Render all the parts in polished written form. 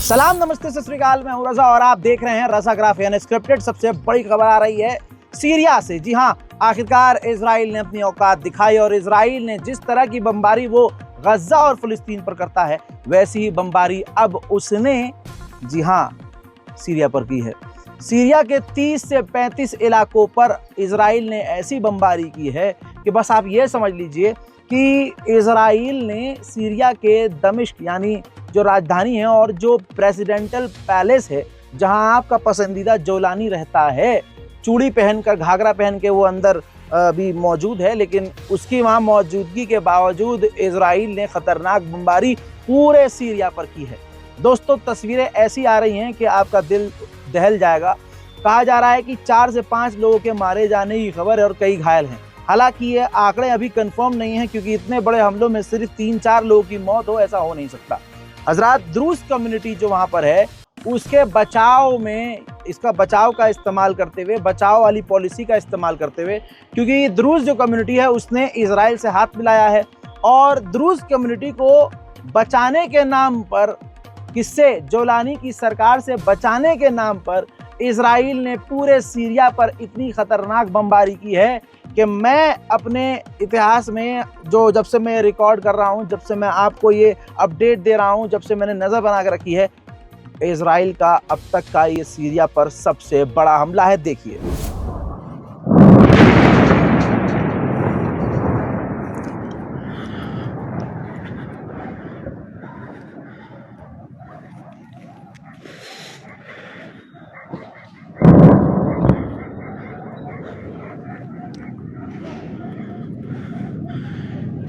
सलाम नमस्ते सत श्री अकाल, मैं हूं रजा और आप देख रहे हैं रजा ग्राफ यानी स्क्रिप्टेड। सबसे बड़ी खबर आ रही है सीरिया से। जी हां, आखिरकार इजराइल ने अपनी औकात दिखाई और इजराइल ने जिस तरह की बमबारी वो गजा और फिलिस्तीन पर करता है वैसी ही बमबारी अब उसने जी हां सीरिया पर की है। सीरिया के 30 से 35 इलाकों पर इजराइल ने ऐसी बमबारी की है कि बस आप ये समझ लीजिए कि इजराइल ने सीरिया के दमिश्क यानी जो राजधानी है और जो प्रेसिडेंटल पैलेस है जहां आपका पसंदीदा जोलानी रहता है, चूड़ी पहनकर घाघरा पहन के वो अंदर भी मौजूद है, लेकिन उसकी वहां मौजूदगी के बावजूद इजराइल ने खतरनाक बमबारी पूरे सीरिया पर की है। दोस्तों, तस्वीरें ऐसी आ रही हैं कि आपका दिल दहल जाएगा। कहा जा रहा है कि 4 से 5 लोगों के मारे जाने की खबर है और कई घायल हैं। हालांकि ये आंकड़े अभी कंफर्म नहीं हैं क्योंकि इतने बड़े हमलों में सिर्फ 3-4 लोगों की मौत हो ऐसा हो नहीं सकता। हजरात, द्रूज कम्युनिटी जो वहां पर है उसके बचाव में इसका बचाव का इस्तेमाल करते हुए, बचाव वाली पॉलिसी का इस्तेमाल करते हुए, क्योंकि द्रूज जो कम्युनिटी है उसने इजराइल से हाथ मिलाया है और द्रूज कम्युनिटी को बचाने के नाम पर, किससे, जोलानी की सरकार से बचाने के नाम पर इजराइल ने पूरे सीरिया पर इतनी खतरनाक बमबारी की है कि मैं अपने इतिहास में जब से मैं रिकॉर्ड कर रहा हूं, जब से मैं आपको ये अपडेट दे रहा हूं, जब से मैंने नज़र बना कर रखी है, इजराइल का अब तक का ये सीरिया पर सबसे बड़ा हमला है। देखिए,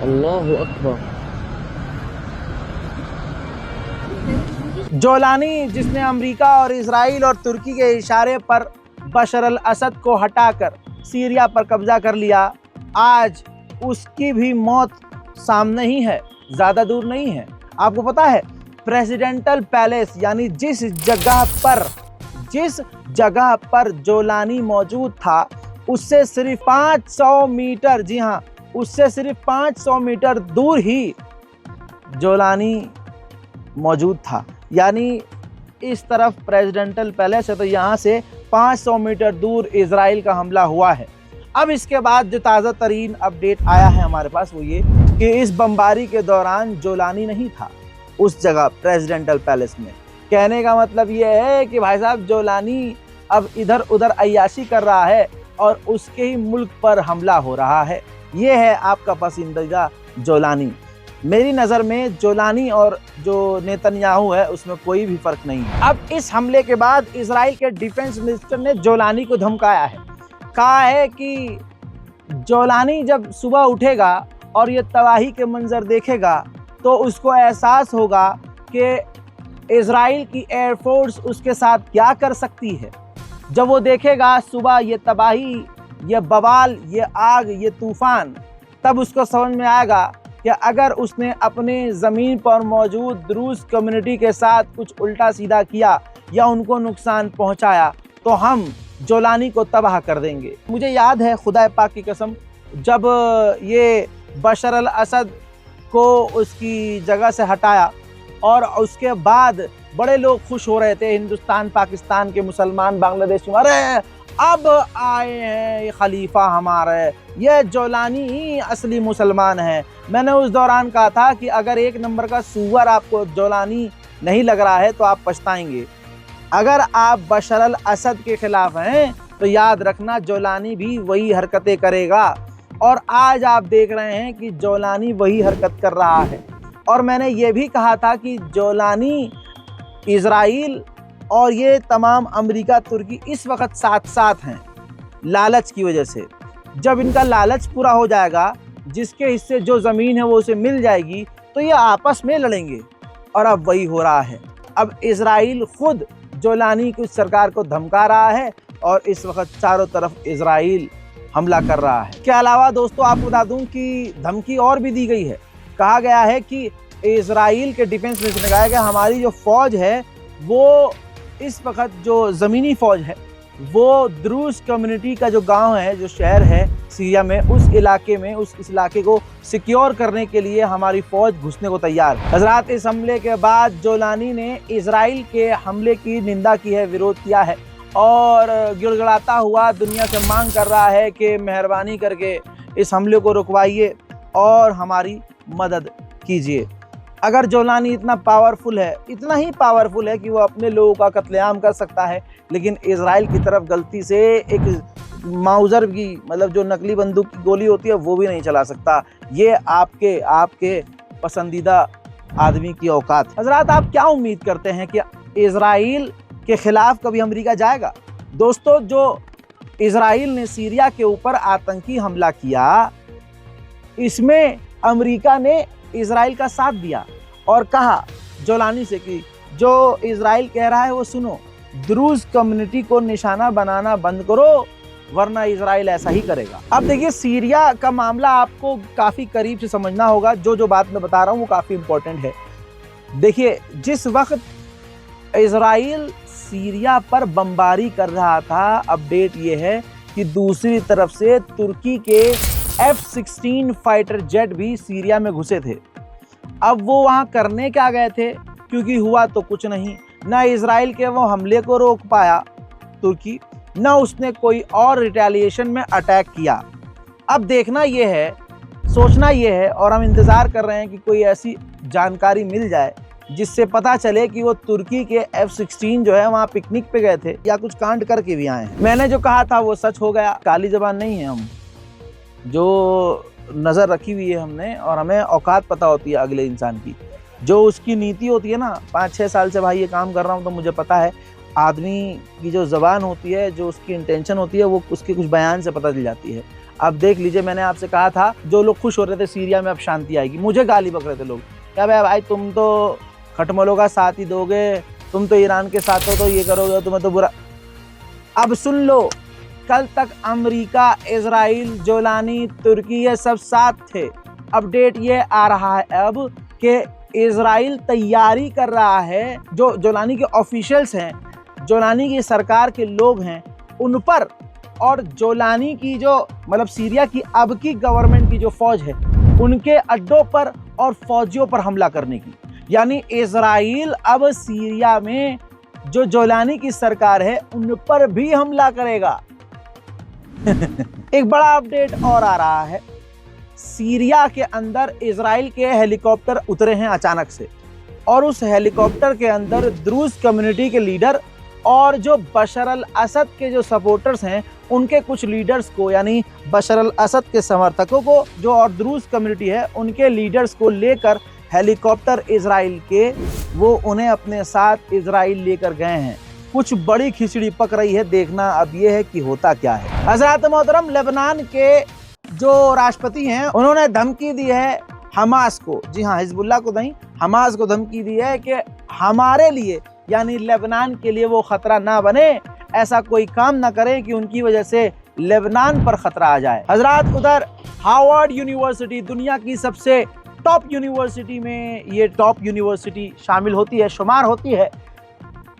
अल्लाह अकबर। जोलानी जिसने अमेरिका और इजराइल और तुर्की के इशारे पर बशर अल असद को हटाकर सीरिया पर कब्जा कर लिया, आज उसकी भी मौत सामने ही है, ज़्यादा दूर नहीं है। आपको पता है, प्रेसिडेंटल पैलेस यानी जिस जगह पर जोलानी मौजूद था उससे सिर्फ 500 मीटर, जी हाँ, उससे सिर्फ 500 मीटर दूर ही जोलानी मौजूद था। यानी इस तरफ प्रेसिडेंटल पैलेस है तो यहाँ से 500 मीटर दूर इजराइल का हमला हुआ है। अब इसके बाद जो ताज़ा तरीन अपडेट आया है हमारे पास वो ये कि इस बमबारी के दौरान जोलानी नहीं था उस जगह प्रेसिडेंटल पैलेस में। कहने का मतलब ये है कि भाई साहब, जोलानी अब इधर उधर अय्याशी कर रहा है और उसके ही मुल्क पर हमला हो रहा है। ये है आपका पसंदीदा जोलानी। मेरी नज़र में जोलानी और जो नेतन्याहू है उसमें कोई भी फ़र्क नहीं है। अब इस हमले के बाद इजराइल के डिफेंस मिनिस्टर ने जोलानी को धमकाया है। कहा है कि जोलानी जब सुबह उठेगा और ये तबाही के मंजर देखेगा तो उसको एहसास होगा कि इजराइल की एयरफोर्स उसके साथ क्या कर सकती है। जब वो देखेगा सुबह ये तबाही, ये बवाल, ये आग, ये तूफ़ान, तब उसको समझ में आएगा कि अगर उसने अपने ज़मीन पर मौजूद द्रूज कम्युनिटी के साथ कुछ उल्टा सीधा किया या उनको नुकसान पहुंचाया तो हम जोलानी को तबाह कर देंगे। मुझे याद है, खुदा पाक की कसम, जब ये बशर अल असद को उसकी जगह से हटाया और उसके बाद बड़े लोग खुश हो रहे थे, हिंदुस्तान, पाकिस्तान के मुसलमान, बांग्लादेशी, अरे अब आए हैं ये खलीफा हमारे, ये जोलानी ही असली मुसलमान है। मैंने उस दौरान कहा था कि अगर एक नंबर का सूअर आपको जोलानी नहीं लग रहा है तो आप पछताएंगे। अगर आप बशर अल असद के खिलाफ हैं तो याद रखना जोलानी भी वही हरकतें करेगा। और आज आप देख रहे हैं कि जोलानी वही हरकत कर रहा है। और मैंने ये भी कहा था कि जोलानी, इजराइल और ये तमाम अमेरिका, तुर्की इस वक्त साथ साथ हैं लालच की वजह से। जब इनका लालच पूरा हो जाएगा, जिसके हिस्से जो ज़मीन है वो उसे मिल जाएगी, तो ये आपस में लड़ेंगे। और अब वही हो रहा है। अब इजराइल खुद जोलानी की सरकार को धमका रहा है और इस वक्त चारों तरफ इजराइल हमला कर रहा है। इसके अलावा दोस्तों आपको बता दूं कि धमकी और भी दी गई है। कहा गया है कि इजराइल के डिफेंस मिनिस्टर ने कहा है कि हमारी जो फौज है वो इस वक्त जो ज़मीनी फौज है वो द्रूज कम्युनिटी का जो गांव है, जो शहर है सीरिया में, उस इलाके को सिक्योर करने के लिए हमारी फौज घुसने को तैयार है। हजरात, इस हमले के बाद जोलानी ने इजराइल के हमले की निंदा की है, विरोध किया है और गिड़गिड़ाता हुआ दुनिया से मांग कर रहा है कि मेहरबानी करके इस हमले को रुकवाइए और हमारी मदद कीजिए। अगर जोलानी इतना पावरफुल है, इतना ही पावरफुल है कि वो अपने लोगों का कत्लेआम कर सकता है, लेकिन इजराइल की तरफ गलती से एक माउजर की, मतलब जो नकली बंदूक की गोली होती है, वो भी नहीं चला सकता। ये आपके पसंदीदा आदमी की औकात। हजरात, आप क्या उम्मीद करते हैं कि इजराइल के खिलाफ कभी अमेरिका जाएगा? दोस्तों, जो इजराइल ने सीरिया के ऊपर आतंकी हमला किया, इसमें अमेरिका ने इजराइल का साथ दिया और कहा जोलानी से कि जो इजराइल कह रहा है वो सुनो, द्रूज कम्युनिटी को निशाना बनाना बंद करो वरना इजराइल ऐसा ही करेगा। अब देखिए, सीरिया का मामला आपको काफ़ी करीब से समझना होगा। जो बात मैं बता रहा हूँ वो काफ़ी इम्पोर्टेंट है। देखिए, जिस वक्त इजराइल सीरिया पर बमबारी कर रहा था, अपडेट ये है कि दूसरी तरफ से तुर्की के F-16 फाइटर जेट भी सीरिया में घुसे थे। अब वो वहाँ करने क्या गए थे, क्योंकि हुआ तो कुछ नहीं। ना इजराइल के वो हमले को रोक पाया तुर्की, ना उसने कोई और रिटेलिएशन में अटैक किया। अब देखना ये है, सोचना ये है और हम इंतज़ार कर रहे हैं कि कोई ऐसी जानकारी मिल जाए जिससे पता चले कि वो तुर्की के F-16 जो है वहाँ पिकनिक पे गए थे या कुछ कांड करके भी आए हैं। मैंने जो कहा था वो सच हो गया। काली ज़बान नहीं है हम, जो नज़र रखी हुई है हमने, और हमें औकात पता होती है अगले इंसान की। जो उसकी नीति होती है ना, 5-6 साल से भाई ये काम कर रहा हूँ तो मुझे पता है आदमी की जो ज़बान होती है, जो उसकी इंटेंशन होती है, वो उसके कुछ बयान से पता चल जाती है। अब देख लीजिए, मैंने आपसे कहा था जो लोग खुश हो रहे थे सीरिया में अब शांति आएगी, मुझे गाली बक रहे थे लोग, क्या भाई तुम तो खटमलों का साथ ही दोगे, तुम तो ईरान के साथ हो तो ये करोगे, तुम्हें तो बुरा। अब सुन लो, कल तक अमेरिका, इजराइल, जोलानी, तुर्की ये सब साथ थे। अपडेट ये आ रहा है अब कि इजराइल तैयारी कर रहा है, जो जोलानी के ऑफिशियल्स हैं, जोलानी की सरकार के लोग हैं, उन पर और जोलानी की जो मतलब सीरिया की अब की गवर्नमेंट की जो फौज है, उनके अड्डों पर और फौजियों पर हमला करने की। यानी इजराइल अब सीरिया में जो जोलानी की सरकार है उन पर भी हमला करेगा। एक बड़ा अपडेट और आ रहा है, सीरिया के अंदर इजराइल के हेलीकॉप्टर उतरे हैं अचानक से, और उस हेलीकॉप्टर के अंदर द्रूज कम्युनिटी के लीडर और जो बशर अल असद के जो सपोर्टर्स हैं उनके कुछ लीडर्स को, यानी बशर अल असद के समर्थकों को जो और द्रूज कम्युनिटी है उनके लीडर्स को लेकर हेलीकॉप्टर इजराइल के, वो उन्हें अपने साथ इजराइल लेकर गए हैं। कुछ बड़ी खिचड़ी पक रही है, देखना अब ये है कि होता क्या है। हज़रात मोहतरम, लेबनान के जो राष्ट्रपति हैं उन्होंने धमकी दी है हमास को, जी हाँ, हिजबुल्लाह को नहीं, हमास को धमकी दी है कि हमारे लिए यानी लेबनान के लिए वो खतरा ना बने, ऐसा कोई काम ना करें कि उनकी वजह से लेबनान पर खतरा आ जाए। हजरात, उधर हार्वर्ड यूनिवर्सिटी, दुनिया की सबसे टॉप यूनिवर्सिटी में ये टॉप यूनिवर्सिटी शामिल होती है, शुमार होती है।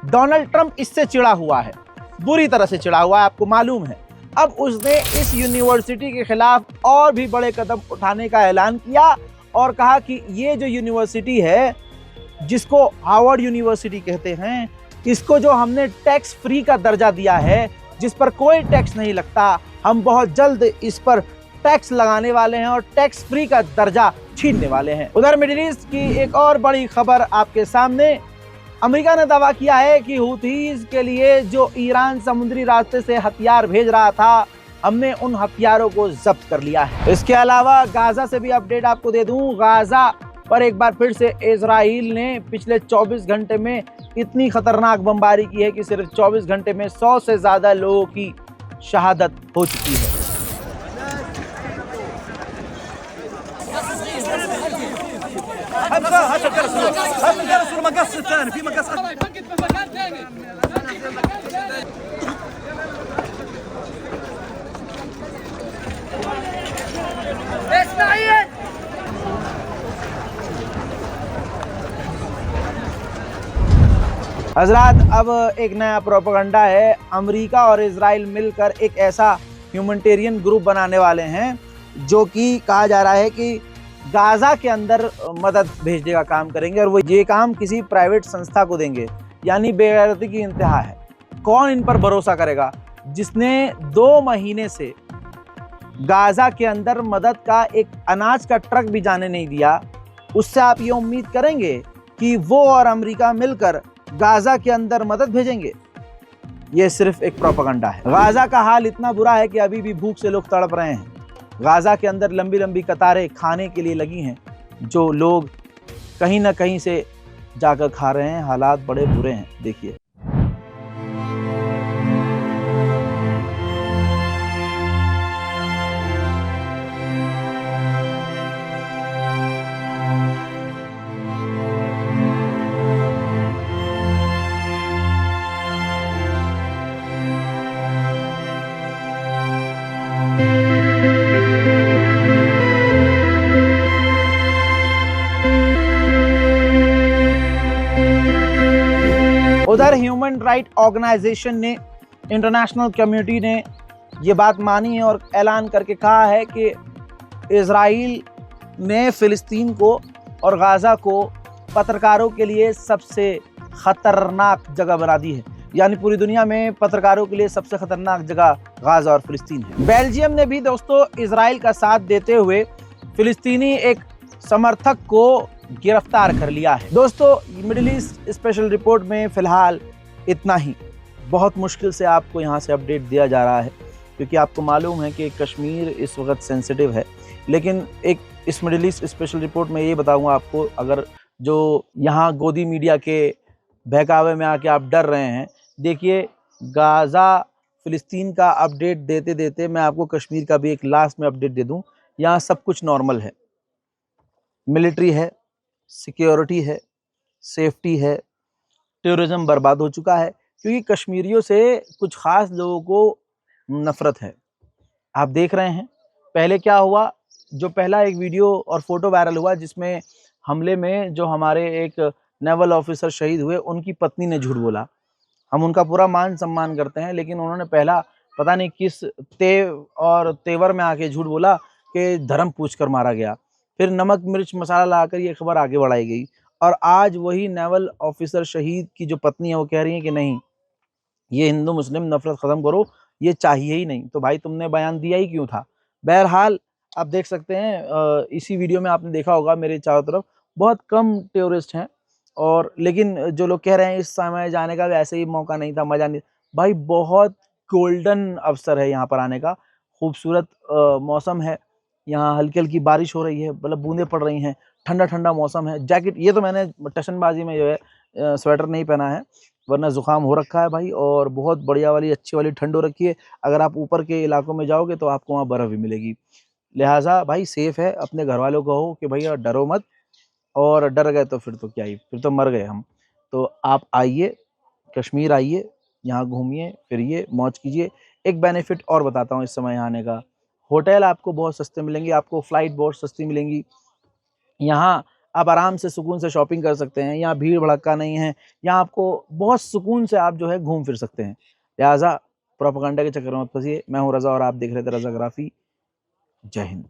डोनाल्ड ट्रंप इससे चिढ़ा हुआ है, बुरी तरह से चिढ़ा हुआ है, आपको मालूम है। अब उसने इस यूनिवर्सिटी के खिलाफ और भी बड़े कदम उठाने का ऐलान किया और कहा कि ये जो यूनिवर्सिटी है, जिसको हार्वर्ड यूनिवर्सिटी कहते हैं, इसको जो हमने टैक्स फ्री का दर्जा दिया है, जिस पर कोई टैक्स नहीं लगता, हम बहुत जल्द इस पर टैक्स लगाने वाले हैं और टैक्स फ्री का दर्जा छीनने वाले हैं। उधर मिडिल ईस्ट की एक और बड़ी खबर आपके सामने, अमेरिका ने दावा किया है कि हूथीज के लिए जो ईरान समुद्री रास्ते से हथियार भेज रहा था, हमने उन हथियारों को जब्त कर लिया है। इसके अलावा गाजा से भी अपडेट आपको दे दूं। गाजा पर एक बार फिर से इजराइल ने पिछले 24 घंटे में इतनी खतरनाक बमबारी की है कि सिर्फ 24 घंटे में 100 से ज्यादा लोगों की शहादत हो चुकी है। हजरात, अब एक नया प्रोपेगेंडा है। अमेरिका और इजराइल मिलकर एक ऐसा ह्यूमैनिटेरियन ग्रुप बनाने वाले हैं जो कि कहा जा रहा है कि गाजा के अंदर मदद भेजने का काम करेंगे और वो ये काम किसी प्राइवेट संस्था को देंगे। यानी बेगैरती की इंतहा है। कौन इन पर भरोसा करेगा, जिसने 2 महीने से गाजा के अंदर मदद का एक अनाज का ट्रक भी जाने नहीं दिया। उससे आप ये उम्मीद करेंगे कि वो और अमेरिका मिलकर गाजा के अंदर मदद भेजेंगे? ये सिर्फ एक प्रोपेगेंडा है। गाजा का हाल इतना बुरा है कि अभी भी भूख से लोग तड़प रहे हैं। गाजा के अंदर लंबी लंबी कतारें खाने के लिए लगी हैं, जो लोग कहीं ना कहीं से जाकर खा रहे हैं। हालात बड़े बुरे हैं, देखिए। उधर ह्यूमन राइट ऑर्गेनाइजेशन ने, इंटरनेशनल कम्युनिटी ने ये बात मानी है और ऐलान करके कहा है कि इजराइल ने फिलिस्तीन को और गाजा को पत्रकारों के लिए सबसे खतरनाक जगह बना दी है। यानी पूरी दुनिया में पत्रकारों के लिए सबसे खतरनाक जगह गाजा और फिलिस्तीन है। बेल्जियम ने भी दोस्तों इजराइल का साथ देते हुए फिलिस्तीनी एक समर्थक को गिरफ्तार कर लिया है। दोस्तों, मिडिल ईस्ट स्पेशल रिपोर्ट में फिलहाल इतना ही। बहुत मुश्किल से आपको यहाँ से अपडेट दिया जा रहा है क्योंकि आपको मालूम है कि कश्मीर इस वक्त सेंसिटिव है। लेकिन एक इस मिडिल ईस्ट स्पेशल रिपोर्ट में ये बताऊंगा आपको, अगर जो यहाँ गोदी मीडिया के बहकावे में आके आप डर रहे हैं, देखिए गाजा फिलिस्तीन का अपडेट देते देते मैं आपको कश्मीर का भी एक लास्ट में अपडेट दे दूं। यहाँ सब कुछ नॉर्मल है, मिलिट्री है, सिक्योरिटी है, सेफ्टी है, टेररिज्म बर्बाद हो चुका है क्योंकि कश्मीरियों से कुछ खास लोगों को नफरत है। आप देख रहे हैं पहले क्या हुआ, जो पहला एक वीडियो और फोटो वायरल हुआ जिसमें हमले में जो हमारे एक नेवल ऑफिसर शहीद हुए, उनकी पत्नी ने झूठ बोला। हम उनका पूरा मान सम्मान करते हैं, लेकिन उन्होंने पहला पता नहीं किस तेवर में आके झूठ बोला कि धर्म पूछ कर मारा गया। फिर नमक मिर्च मसाला लाकर ये खबर आगे बढ़ाई गई और आज वही नेवल ऑफिसर शहीद की जो पत्नी है वो कह रही है कि नहीं, ये हिंदू मुस्लिम नफरत खत्म करो, ये चाहिए ही नहीं। तो भाई तुमने बयान दिया ही क्यों था? बहरहाल आप देख सकते हैं, इसी वीडियो में आपने देखा होगा मेरे चारों तरफ बहुत कम टूरिस्ट हैं, और लेकिन जो लोग कह रहे हैं इस समय जाने का वैसे ही मौका नहीं था, मजा नहीं। भाई बहुत गोल्डन अवसर है यहाँ पर आने का। खूबसूरत मौसम है, यहाँ हल्की हल्की बारिश हो रही है, मतलब बूंदें पड़ रही हैं, ठंडा ठंडा मौसम है। जैकेट, ये तो मैंने टशनबाजी में जो है स्वेटर नहीं पहना है वरना ज़ुकाम हो रखा है भाई, और बहुत बढ़िया वाली अच्छी वाली ठंड हो रखी है। अगर आप ऊपर के इलाकों में जाओगे तो आपको वहाँ बर्फ़ भी मिलेगी। लिहाजा भाई सेफ़ है, अपने घर वालों को कहो कि भैया डरो मत, और डर गए तो फिर तो क्या ही, फिर तो मर गए हम। तो आप आइए, कश्मीर आइए, यहाँ घूमिए फिरिए, मौज कीजिए। एक बेनिफिट और बताता हूँ इस समय यहाँ आने का, होटल आपको बहुत सस्ते मिलेंगे, आपको फ़्लाइट बहुत सस्ती मिलेंगी। यहाँ आप आराम से सुकून से शॉपिंग कर सकते हैं, यहाँ भीड़ भड़क्का नहीं है, यहाँ आपको बहुत सुकून से आप जो है घूम फिर सकते हैं। लिहाजा प्रोपेगेंडा के चक्कर में मत फंसिए। मैं हूँ रज़ा और आप देख रहे थे रज़ाग्राफ़ी। जय हिंद।